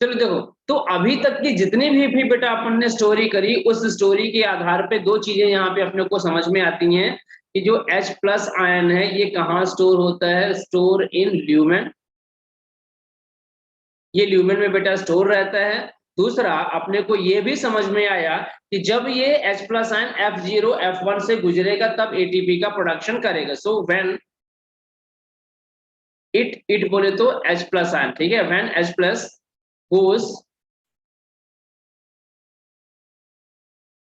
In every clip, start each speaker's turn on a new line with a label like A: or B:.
A: चलो देखो, तो अभी तक की जितनी भी बेटा अपन ने स्टोरी करी, उस स्टोरी के आधार पे दो चीजें यहाँ पे अपने को समझ में आती हैं कि जो H प्लस आयन है ये कहाँ स्टोर होता है, स्टोर इन ल्यूमेन, ये ल्यूमेन में बेटा स्टोर रहता है। दूसरा अपने को ये भी समझ में आया कि जब ये H plus ion F0 F1 से गुजरेगा तब एटीपी का प्रोडक्शन करेगा। सो व्हेन इट बोले तो H प्लस आयन, ठीक है, when H plus goes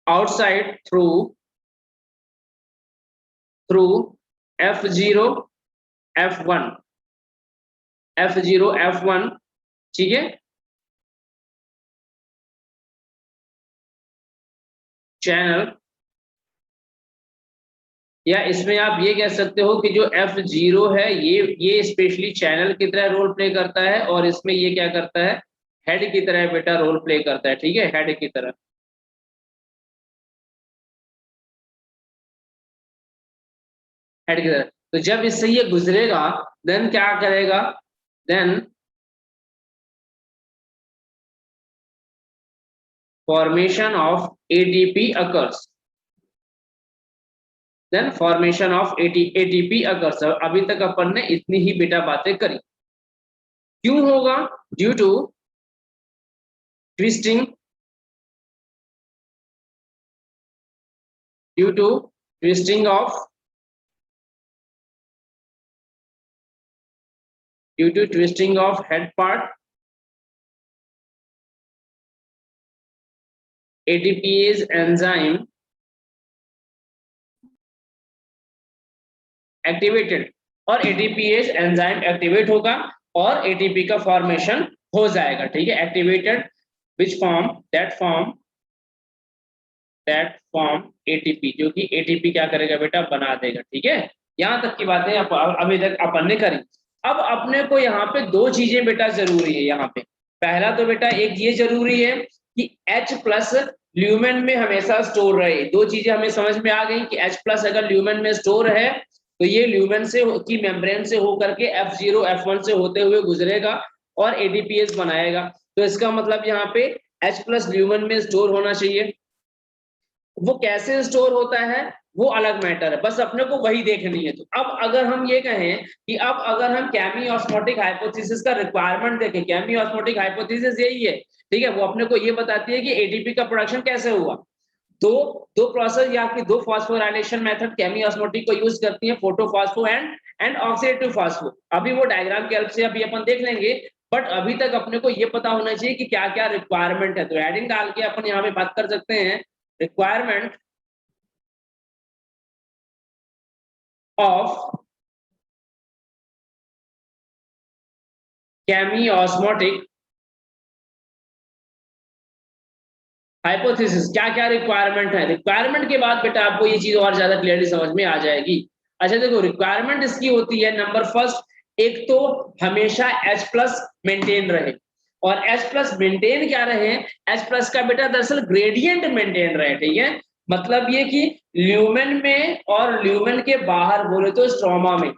A: outside through F0 F1 F0 F1, ठीक है, चैनल, या इसमें आप ये कह सकते हो कि जो F0 है ये स्पेशली चैनल की तरह रोल प्ले करता है, और इसमें ये क्या करता है, हेड की तरह बेटा रोल प्ले करता है, ठीक है, हेड की तरह, हेड की तरह। तो जब इससे ये गुजरेगा देन क्या करेगा, then formation of ATP occurs, then formation of ATP occurs. अभी तक अपन ने इतनी ही बेटा बातें करी। क्यों होगा, due to twisting, due to twisting of, due to twisting of head part, ATPase enzyme एक्टिवेटेड, और एटीपीएज एंजाइम एक्टिवेट होगा और एटीपी का फॉर्मेशन हो जाएगा, ठीक है, activated which form that form ATP, जो कि एटीपी क्या करेगा बेटा, बना देगा, ठीक है। यहां तक की बातें अभी तक अपन ने करी। अब अपने को यहाँ पे दो चीजें बेटा जरूरी है यहाँ पे। पहला तो बेटा एक ये जरूरी है कि H प्लस ल्यूमेन में हमेशा स्टोर रहे। दो चीजें हमें समझ में आ गई कि H प्लस अगर ल्यूमेन में स्टोर है तो ये ल्यूमेन से की मेम्ब्रेन से होकर के F0 F1 से होते हुए गुजरेगा और एडीपीएस बनाएगा। तो इसका मतलब यहाँ पे H प्लस ल्यूमेन में स्टोर होना चाहिए। वो कैसे स्टोर होता है वो अलग मैटर है, बस अपने को वही देखनी है। तो अब अगर हम ये कहें कि अब अगर हम केमी ऑस्मोटिक हाइपोथेसिस का रिक्वायरमेंट देखें, केमी ऑस्मोटिक हाइपोथेसिस यही है, ठीक है, वो अपने को ये बताती है कि एटीपी का प्रोडक्शन कैसे हुआ। दो दो प्रोसेस या फिर दो फॉस्फोराइलेशन मेथड केमी ऑस्मोटिक को यूज करती है, फोटोफॉस्फो एंड ऑक्सीडेटिव फॉस्फो। अभी वो डायग्राम के हेल्प से अभी अपन देख लेंगे, बट अभी तक अपने को ये पता होना चाहिए कि क्या क्या रिक्वायरमेंट है। तो हेडिंग डाल के अपन यहाँ पे बात कर सकते हैं, रिक्वायरमेंट ऑफ केमी ऑस्मोटिक हाइपोथेसिस। क्या क्या रिक्वायरमेंट है, रिक्वायरमेंट के बाद बेटा आपको ये चीज और ज्यादा क्लियरली समझ में आ जाएगी। अच्छा देखो, रिक्वायरमेंट इसकी होती है, नंबर फर्स्ट, एक तो हमेशा H प्लस मेंटेन रहे। और H प्लस मेंटेन क्या रहे, H प्लस का बेटा दरअसल ग्रेडियंट मेंटेन रहे, ठीक है। मतलब ये कि ल्यूमेन में और ल्यूमेन के बाहर बोले तो स्ट्रोमा में,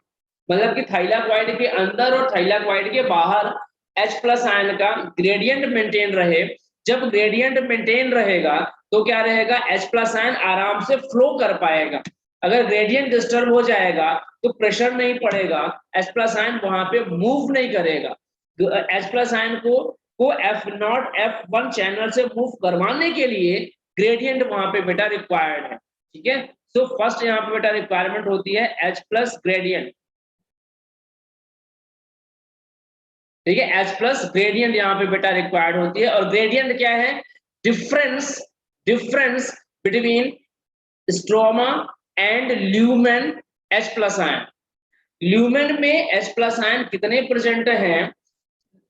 A: मतलब कि थाइलाक्वाइड के अंदर और थाइलाक्वाइड के बाहर H प्लस आयन का ग्रेडियंट मेंटेन रहे। जब ग्रेडियंट मेंटेन रहेगा तो क्या रहेगा, H प्लस आयन आराम से फ्लो कर पाएगा। अगर ग्रेडियंट डिस्टर्ब हो जाएगा तो प्रेशर नहीं पड़ेगा, H प्लस आयन वहां पे मूव नहीं करेगा। तो H प्लस आयन को F0 F1 चैनल से मूव करवाने के लिए ग्रेडियंट वहां पे बेटा रिक्वायर्ड है, ठीक है। सो फर्स्ट यहाँ पे बेटा रिक्वायरमेंट होती है H प्लस ग्रेडियंट, ठीक है, H प्लस ग्रेडियंट यहाँ पे बेटा रिक्वायर्ड होती है। और ग्रेडियंट क्या है, difference between stroma and lumen H plus ion. Lumen में H प्लस आयन कितने प्रेजेंट हैं,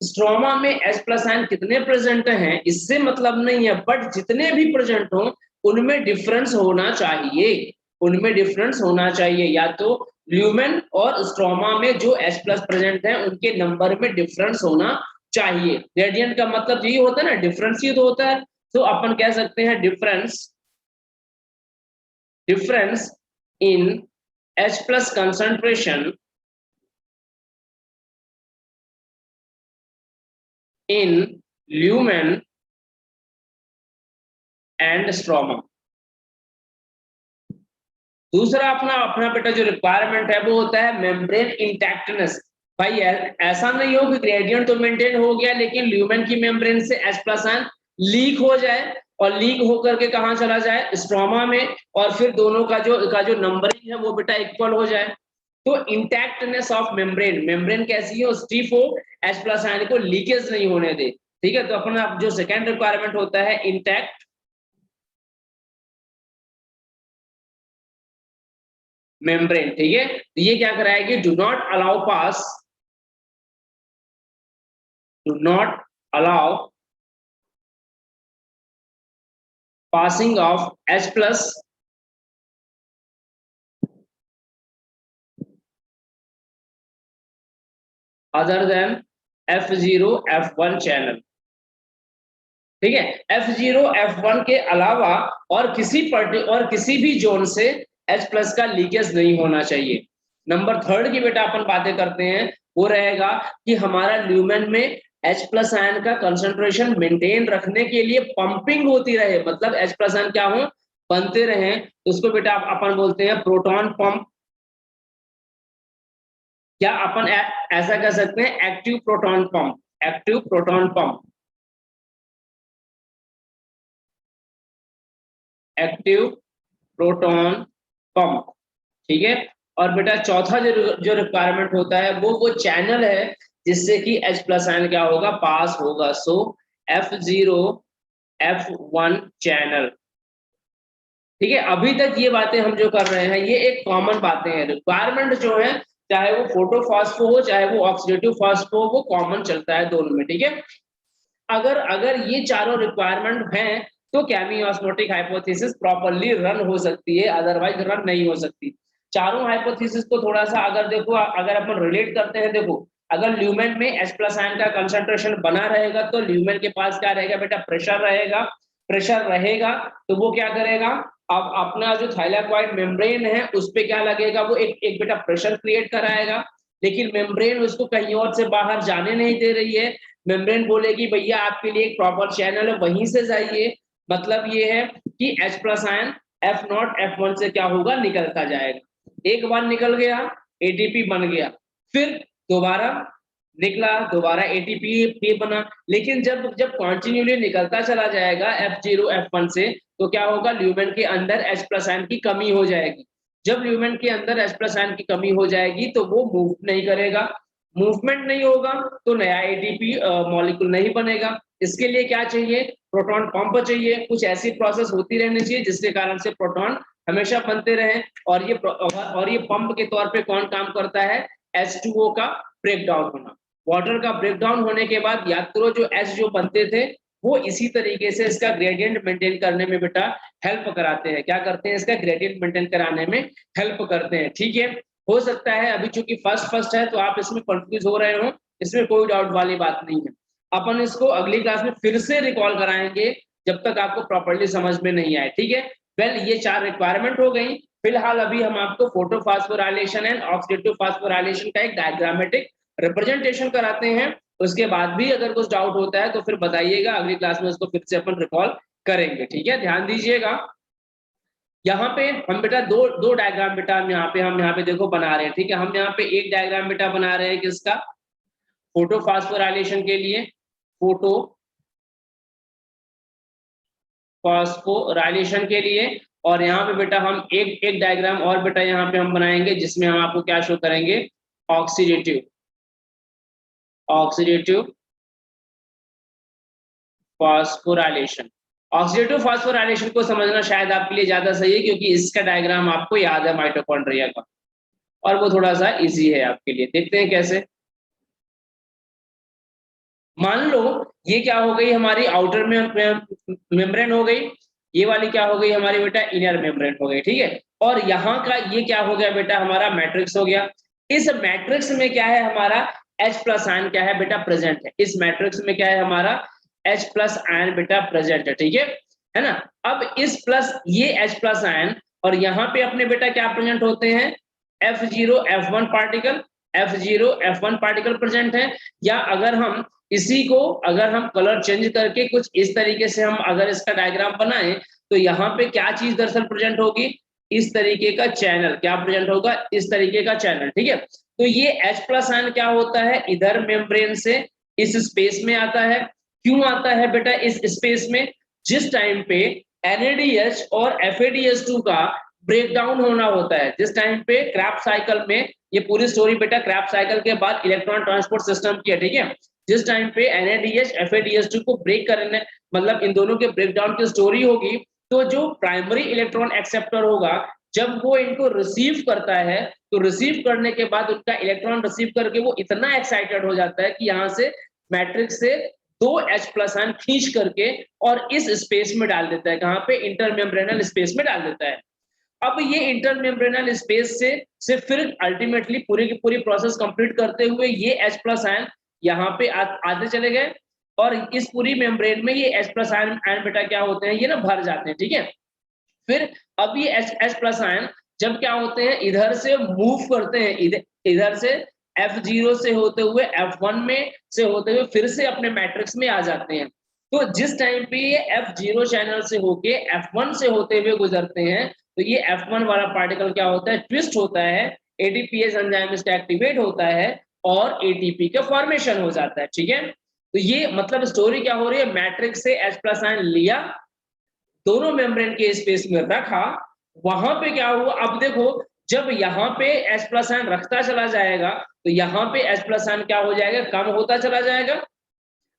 A: स्ट्रोमा में H प्लस आयन कितने प्रेजेंट हैं, इससे मतलब नहीं है, बट जितने भी प्रेजेंट हो उनमें डिफरेंस होना चाहिए, उनमें डिफरेंस होना चाहिए। या तो ल्यूमेन और स्ट्रोमा में जो H प्लस प्रेजेंट है उनके नंबर में डिफरेंस होना चाहिए। ग्रेडियंट का मतलब यही होता है ना, डिफरेंस ही तो होता है। तो अपन कह सकते हैं difference in H plus concentration in lumen and stroma. दूसरा अपना अपना बेटा जो रिक्वायरमेंट है वो होता है मेम्ब्रेन इंटैक्टनेस। भाई ऐसा नहीं हो कि ग्रेडियंट तो मेंटेन हो गया लेकिन ल्यूमेन की मेम्ब्रेन से H+ आयन लीक हो जाए और लीक होकर के कहां चला जाए, स्ट्रोमा में, और फिर दोनों का जो नंबरिंग है वो बेटा इक्वल हो जाए। तो इंटैक्टनेस ऑफ मेम्ब्रेन, मेम्ब्रेन कैसी हो, स्टिफ हो, H+ आयन को लीकेज नहीं होने दे। ठीक है, तो अपना जो सेकेंड रिक्वायरमेंट होता है इंटैक्ट मेम्ब्रेन। ठीक है, तो ये क्या कराएगी, do not allow passing of H+ other than F0 F1 channel. ठीक है, F0 F1 के अलावा और किसी भी जोन से H+ का लीकेज नहीं होना चाहिए। नंबर थर्ड की बेटा अपन बातें करते हैं, वो रहेगा कि हमारा ल्यूमेन में H+ आयन का कंसंट्रेशन मेंटेन रखने के लिए पंपिंग होती रहे, मतलब H+ आयन क्या हो, बनते रहे। उसको बेटा अपन बोलते हैं प्रोटॉन पंप, या अपन ऐसा कह सकते हैं active proton pump, active proton pump, active proton pump. ठीक है, और बेटा चौथा जो रिक्वायरमेंट होता है वो चैनल है जिससे कि H+ आयन क्या होगा, पास होगा। सो F0 F1 चैनल। ठीक है, अभी तक ये बातें हम जो कर रहे हैं ये एक कॉमन बातें हैं। रिक्वायरमेंट जो है चाहे वो फोटोफॉस्फो हो चाहे वो ऑक्सीडेटिव फॉस्फो हो, वो कॉमन चलता है दोनों में। ठीक है, अगर अगर ये चारों रिक्वायरमेंट हैं तो chemo osmotic hypothesis properly run हो सकती है, अदरवाइज रन नहीं हो सकती। चारों हाइपोथेसिस को थोड़ा सा अगर देखो, अगर अपन रिलेट करते हैं, देखो अगर ल्यूमेन में H+ आयन का कंसंट्रेशन बना रहेगा तो ल्यूमेन के पास क्या रहेगा बेटा, प्रेशर रहेगा। प्रेशर रहेगा तो वो क्या करेगा, अब अपना जो थाइलाकॉइड मेम्ब्रेन है उस पे क्या लगेगा, वो एक बेटा प्रेशर क्रिएट कराएगा। लेकिन मेम्ब्रेन उसको कहीं और से बाहर जाने नहीं दे रही है। मेम्ब्रेन बोलेगी भैया आपके लिए एक प्रॉपर चैनल है, वहीं से जाइए। मतलब ये है कि H+ आयन F0 F1 से क्या होगा, निकलता जाएगा। एक बार निकल गया, एटीपी बन गया, फिर दोबारा निकला, दोबारा एटीपी बना। लेकिन जब जब कॉन्टिन्यूली निकलता चला जाएगा F0 F1 से, तो क्या होगा, ल्यूमेन के अंदर H+ आयन की कमी हो जाएगी। जब ल्यूमेन के अंदर H+ आयन की कमी हो जाएगी तो वो मूव नहीं करेगा। मूवमेंट नहीं होगा तो नया एटीपी मॉलिक्यूल नहीं बनेगा। इसके लिए क्या चाहिए, प्रोटॉन पंप चाहिए। कुछ ऐसी प्रोसेस होती रहनी चाहिए जिसके कारण से प्रोटॉन हमेशा बनते रहे। और ये पंप के तौर पे कौन काम करता है, H2O का ब्रेकडाउन होना। वाटर का ब्रेकडाउन होने के बाद यात्रो जो H जो बनते थे वो इसी तरीके से इसका ग्रेडियंट मेंटेन करने में बेटा हेल्प कराते हैं। क्या करते हैं, इसका ग्रेडियंट मेंटेन कराने में हेल्प करते हैं। ठीक है, हो सकता है अभी चूंकि फर्स्ट है तो आप इसमें कंफ्यूज हो रहे हो, इसमें कोई डाउट वाली बात नहीं है। अपन इसको अगली क्लास में फिर से रिकॉल कराएंगे जब तक आपको प्रॉपर्ली समझ में नहीं आए। ठीक है, वेल ये चार रिक्वायरमेंट हो गई। फिलहाल अभी हम आपको फोटोफॉस्फोराइलेशन एंड ऑक्सीडेटिव फॉस्फोराइलेशन का एक डायग्रामेटिक रिप्रेजेंटेशन कराते हैं। उसके बाद भी अगर कुछ डाउट होता है तो फिर बताइएगा, अगली क्लास में उसको फिर से अपन रिकॉल करेंगे। ठीक है, ध्यान दीजिएगा। यहाँ पे हम बेटा दो दो डायग्राम बेटा हम यहाँ पे देखो बना रहे हैं। ठीक है, हम यहाँ पे एक डायग्राम बेटा बना रहे हैं किसका, फोटो फास्फोराइलेशन के लिए, फोटो फास्फोराइलेशन के लिए। और यहाँ पे बेटा हम एक एक डायग्राम और बेटा यहाँ पे हम बनाएंगे जिसमें हम आपको क्या शो करेंगे, oxidative oxidative phosphorylation. Oxidative phosphorylation को समझना शायद आपके लिए ज्यादा सही है क्योंकि इसका डायग्राम आपको याद है माइटोकॉन्ड्रिया का, और वो थोड़ा सा इजी है आपके लिए। देखते हैं कैसे। मान लो ये क्या हो गई, हमारी आउटर में मेम्ब्रेन हो गई, ये वाली क्या हो गई हमारी बेटा, इनर मेम्ब्रेन हो गई। ठीक है, और यहाँ का ये क्या हो गया बेटा, हमारा मैट्रिक्स हो गया। इस मैट्रिक्स में क्या है हमारा, H+ आयन क्या है बेटा, प्रेजेंट है। इस मैट्रिक्स में क्या है हमारा, H+ आयन बेटा प्रेजेंट है। ठीक है ना। अब इस प्लस ये H+ आयन और यहाँ पे अपने बेटा क्या प्रेजेंट होते हैं, F0 F1 particle, F0 F1 particle present है। या अगर हम इसी को अगर हम कलर चेंज करके कुछ इस तरीके से हम अगर इसका डायग्राम बनाएं तो यहाँ पे क्या चीज दरअसल प्रेजेंट होगी, इस तरीके का चैनल क्या प्रेजेंट होगा, इस तरीके का चैनल, ठीक है। तो ये H प्लस आयन क्या होता है, इधर मेम्ब्रेन से इस स्पेस में आता है। क्यों आता है बेटा इस स्पेस में, जिस टाइम पे NADH और FADH2 का ब्रेक डाउन होना होता है, जिस टाइम पे क्रैप्स साइकिल में, ये पूरी स्टोरी बेटा क्रैप्स साइकिल के बाद इलेक्ट्रॉन ट्रांसपोर्ट सिस्टम की है, ठीक है। जिस टाइम पे NADH FADH2 को ब्रेक करने, मतलब इन दोनों के ब्रेकडाउन की स्टोरी होगी, तो जो प्राइमरी इलेक्ट्रॉन एक्सेप्टर होगा जब वो इनको रिसीव करता है, तो रिसीव करने के बाद उनका इलेक्ट्रॉन रिसीव करके वो इतना एक्साइटेड हो जाता है कि यहाँ से मैट्रिक्स से 2 H प्लस आयन खींच करके और इस स्पेस में डाल देता है, कहाँ पे, इंटरमेम्ब्रेनल स्पेस में डाल देता है। अब ये इंटरमेम्ब्रेनल स्पेस से फिर अल्टीमेटली पूरी की पूरी प्रोसेस कंप्लीट करते हुए ये H प्लस आयन यहाँ पे आते चले गए और इस पूरी मेम्ब्रेन में ये H प्लस आयन बेटा क्या होते हैं, ये ना भर जाते हैं, ठीक है। फिर अब ये H प्लस आयन जब क्या होते हैं, इधर से मूव करते हैं, इधर से F0 से होते हुए F1 में से होते हुए फिर से अपने मैट्रिक्स में आ जाते हैं। तो जिस टाइम पे ये F0 चैनल से होके F1 से होते हुए गुजरते हैं, तो ये F1 वाला पार्टिकल क्या होता है, ट्विस्ट होता है, ATPase एंजाइम इसका एक्टिवेट होता है और ATP का फॉर्मेशन हो जाता है, ठीक है। तो ये मतलब स्टोरी क्या हो रही है, मैट्रिक्स से H प्लस आयन लिया, दोनों मेम्ब्रेन के स्पेस में रखा, वहां पे क्या हुआ, अब देखो जब यहाँ पे H प्लस आयन रखता चला जाएगा तो यहाँ पे H प्लस आयन क्या हो जाएगा, कम होता चला जाएगा,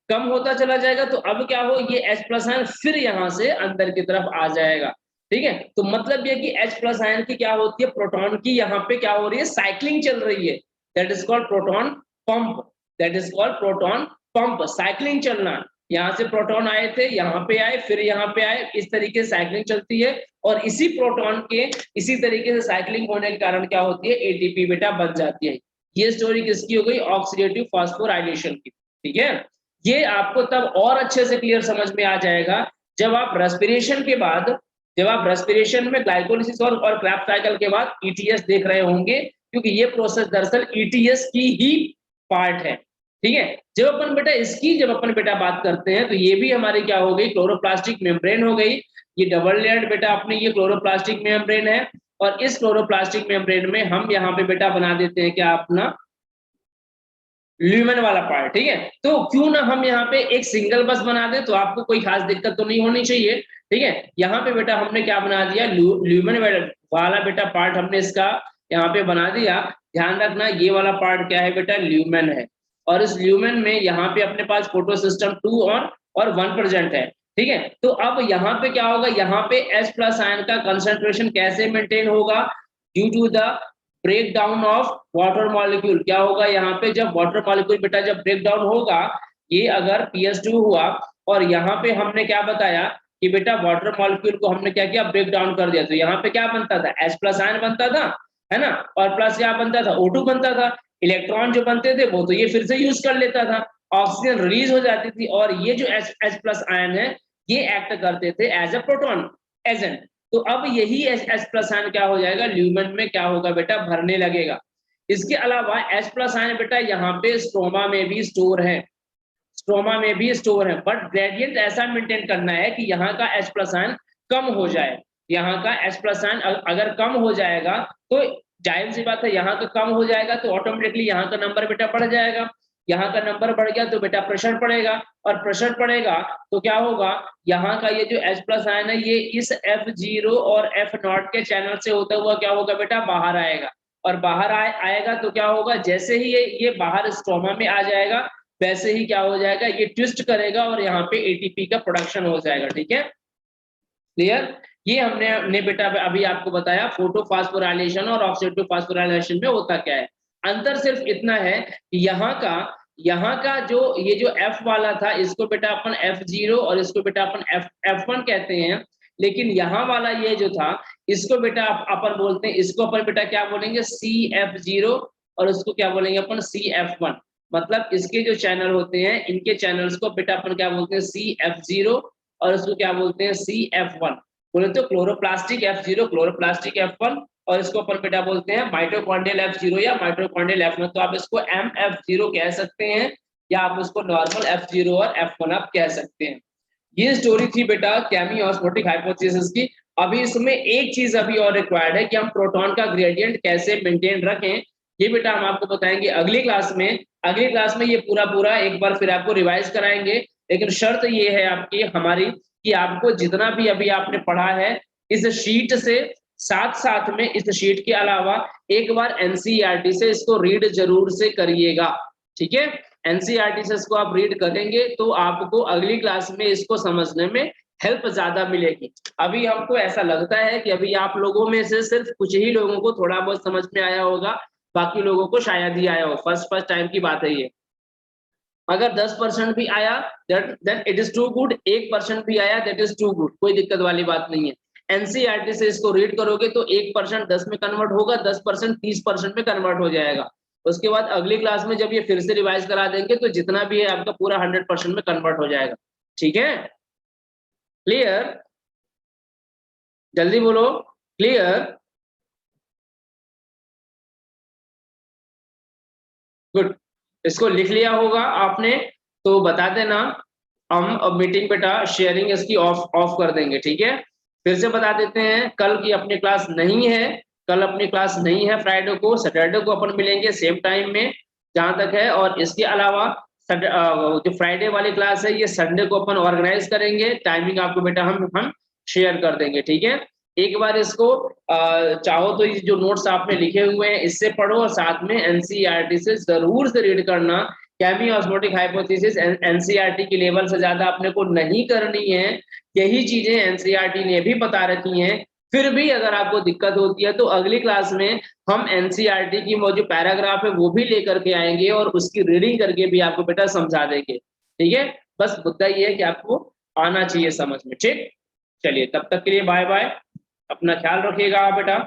A: कम होता चला जाएगा। तो अब क्या हो, ये H प्लस आयन फिर यहाँ से अंदर की तरफ आ जाएगा, ठीक है। तो मतलब ये कि H प्लस आयन की क्या होती है, प्रोटॉन की यहाँ पे क्या हो रही है, साइक्लिंग चल रही है, that is called proton pump, that is called proton pump, cycling चलना, यहाँ से प्रोटॉन आए थे, यहाँ पे आए, फिर यहाँ पे आए, इस तरीके से साइक्लिंग चलती है और इसी प्रोटॉन के इसी तरीके से साइक्लिंग होने के कारण क्या होती है, एटीपी बेटा बन जाती है। ये स्टोरी किसकी हो गई, ऑक्सीडेटिव फॉस्फोराइलेशन की, ठीक है। ये आपको तब और अच्छे से क्लियर समझ में आ जाएगा जब आप रेस्पिरेशन के बाद, जब आप रेस्पिरेशन में ग्लाइकोलिसिस और क्रैप्स साइकिल के बाद ईटीएस देख रहे होंगे, क्योंकि ये प्रोसेस दरअसल ईटीएस की ही पार्ट है, ठीक है। जब अपन बेटा बात करते हैं तो ये भी हमारी क्या हो गई, क्लोरोप्लास्टिक मेम्ब्रेन हो गई। ये डबल लेयर्ड बेटा अपने ये क्लोरोप्लास्टिक मेम्ब्रेन है और इस क्लोरोप्लास्टिक मेम्ब्रेन में हम यहाँ पे बेटा बना देते हैं क्या, अपना ल्यूमेन वाला पार्ट, ठीक है। तो क्यों ना हम यहाँ पे एक सिंगल बस बना दें, तो आपको कोई खास दिक्कत तो नहीं होनी चाहिए, ठीक है। यहाँ पे बेटा हमने क्या बना दिया, ल्यूमेन वाला बेटा पार्ट हमने इसका यहाँ पे बना दिया। ध्यान रखना ये वाला पार्ट क्या है बेटा, ल्यूमेन है, और इस ल्यूमेन में यहाँ पे अपने पास फोटो सिस्टम 2 और 1 प्रेजेंट है, ठीक है। तो अब यहाँ पे क्या होगा, यहाँ पे H प्लस आयन का कंसंट्रेशन कैसे मेंटेन होगा, due to the break down of water molecule. क्या होगा यहाँ पे, जब वाटर मॉलिक्यूल बेटा जब ब्रेक डाउन होगा, ये अगर PS2 हुआ और यहाँ पे हमने क्या बताया कि बेटा वाटर मॉलिक्यूल को हमने क्या किया, ब्रेक डाउन कर दिया, तो यहाँ पे क्या बनता था, H प्लस आयन बनता था, है ना, और प्लस क्या बनता था, O2 बनता था। इलेक्ट्रॉन जो बनते थे वो तो ये फिर से यूज कर लेता था, ऑक्सीजन रिलीज हो जाती थी, और ये जो H प्लस आयन है ये एक्ट करते थे एज अ प्रोटॉन एजेंट। तो अब यही H प्लस आयन क्या हो जाएगा, ल्यूमेन में क्या होगा बेटा, भरने लगेगा। इसके अलावा H प्लस आयन बेटा यहाँ पे स्ट्रोमा में भी स्टोर है, स्ट्रोमा में भी स्टोर है, बट ग्रेडियंट ऐसा मेंटेन करना है कि यहाँ का H प्लस आयन कम हो जाए। यहाँ का H प्लस आयन अगर कम हो जाएगा तो जाहिर सी बात है, यहाँ का कम हो जाएगा तो ऑटोमेटिकली यहाँ का नंबर बेटा बढ़ जाएगा, यहाँ का नंबर बढ़ गया तो बेटा प्रेशर पड़ेगा, और प्रेशर पड़ेगा तो क्या होगा, यहाँ का ये जो H प्लस आयन है ये इस F0 और F0 के चैनल से होता हुआ क्या होगा बेटा, बाहर आएगा, और बाहर आएगा तो क्या होगा, जैसे ही ये बाहर स्ट्रोमा में आ जाएगा वैसे ही क्या हो जाएगा, ये ट्विस्ट करेगा और यहाँ पे एटीपी का प्रोडक्शन हो जाएगा, ठीक है, क्लियर। ये हमने बेटा अभी आपको बताया फोटोफॉस्फोराइलेशन और ऑक्सीडेटिव फॉस्फोराइलेशन में होता क्या है। अंतर सिर्फ इतना है कि यहाँ का जो ये जो F वाला था इसको बेटा अपन F0 और इसको बेटा अपन F1 कहते हैं, लेकिन यहाँ वाला ये जो था इसको बेटा अपन बोलते हैं, इसको अपन बेटा क्या बोलेंगे, CF0, और उसको क्या बोलेंगे अपन, CF1। मतलब इसके जो चैनल होते हैं इनके चैनल्स को बेटा अपन क्या बोलते हैं, CF0, और उसको क्या बोलते हैं, CF1। बोले तो क्लोरोप्लास्टिक F0, क्लोरोप्लास्टिक F1, और इसको अपन बेटा बोलते हैं माइटोकॉन्ड्रियल F0 या माइटोकॉन्ड्रियल F1। तो आप इसको MF0 कह सकते हैं या आप उसको नॉर्मल F0 और F1 आप कह सकते हैं। ये स्टोरी थी बेटा केमी ऑस्मोटिक हाइपोथेसिस की। अभी इसमें एक चीज अभी और रिक्वायर्ड है कि हम प्रोटॉन का ग्रेडियंट कैसे मेंटेन रखें, ये बेटा हम आपको बताएंगे अगली क्लास में। अगली क्लास में ये पूरा पूरा एक बार फिर आपको रिवाइज कराएंगे, लेकिन शर्त ये है आपकी हमारी कि आपको जितना भी अभी आपने पढ़ा है इस शीट से साथ साथ में, इस शीट के अलावा एक बार एनसीईआरटी से इसको रीड जरूर से करिएगा, ठीक है। एनसीईआरटी से इसको आप रीड करेंगे तो आपको अगली क्लास में इसको समझने में हेल्प ज्यादा मिलेगी। अभी हमको ऐसा लगता है कि अभी आप लोगों में से सिर्फ कुछ ही लोगों को थोड़ा बहुत समझ में आया होगा, बाकी लोगों को शायद ही आया हो, फर्स्ट टाइम की बात है ये। अगर 10% भी आया then it is too good, 1% भी आया दैट इज टू गुड, कोई दिक्कत वाली बात नहीं है। एनसीईआरटी से इसको रीड करोगे तो 1% 10 में कन्वर्ट होगा, 10% 30% में कन्वर्ट हो जाएगा। उसके बाद अगली क्लास में जब ये फिर से रिवाइज करा देंगे तो जितना भी है आपका पूरा 100% में कन्वर्ट हो जाएगा, ठीक है। क्लियर, जल्दी बोलो, क्लियर, गुड। इसको लिख लिया होगा आपने तो बता देना, हम अब मीटिंग बेटा शेयरिंग इसकी ऑफ ऑफ कर देंगे, ठीक है। फिर से बता देते हैं कल की अपनी क्लास नहीं है, कल अपनी क्लास नहीं है, फ्राइडे को, सैटरडे को अपन मिलेंगे सेम टाइम में जहां तक है। और इसके अलावा जो फ्राइडे वाली क्लास है ये संडे को अपन ऑर्गेनाइज करेंगे, टाइमिंग आपको बेटा हम शेयर कर देंगे, ठीक है। एक बार इसको चाहो तो ये जो नोट्स आपने लिखे हुए हैं इससे पढ़ो और साथ में एनसीईआरटी से जरूर से रीड करना। केमी ऑस्मोटिक हाइपोथेसिस एनसीईआरटी की लेवल से ज्यादा अपने को नहीं करनी है, यही चीजें एनसीईआरटी ने भी बता रखी हैं। फिर भी अगर आपको दिक्कत होती है तो अगली क्लास में हम एनसीईआरटी की वो जो पैराग्राफ है वो भी लेकर के आएंगे और उसकी रीडिंग करके भी आपको बेटा समझा देंगे, ठीक है। बस मुद्दा ये है कि आपको आना चाहिए समझ में, ठीक। चलिए तब तक के लिए बाय बाय, अपना ख्याल रखिएगा बेटा।